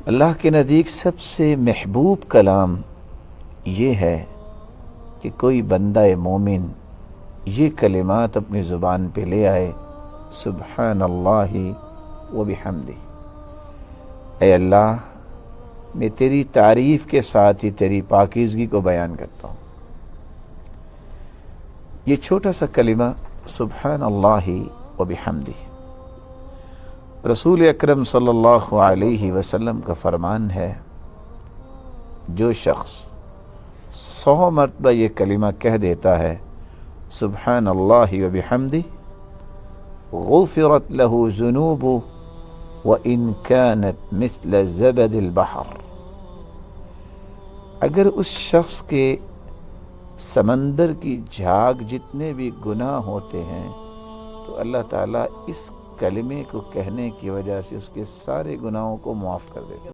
اللہ کے نزدیک سب سے محبوب کلام یہ ہے کہ کوئی بندہ مومن یہ کلمات اپنی زبان پہ لے آئے، سبحان اللہ و بحمدہ، اے اللہ میں تیری تعریف کے ساتھ ہی تیری پاکیزگی کو بیان کرتا ہوں۔ یہ چھوٹا سا کلمہ سبحان اللہ و بحمدہ رسول اکرم صلی اللہ علیہ وسلم کا فرمان ہے، جو شخص 100 مرتبہ یہ کلمہ کہہ دیتا ہے سبحان اللہ و بحمدہ، غفرت له ذنوبه وإن كانت مثل زبد البحر، اگر اس شخص کے سمندر کی جھاگ جتنے بھی گناہ ہوتے ہیں تو اللہ تعالیٰ اس کلمے کو کہنے کی وجہ سے اس کے سارے گناہوں کو معاف کر دیتے ہیں۔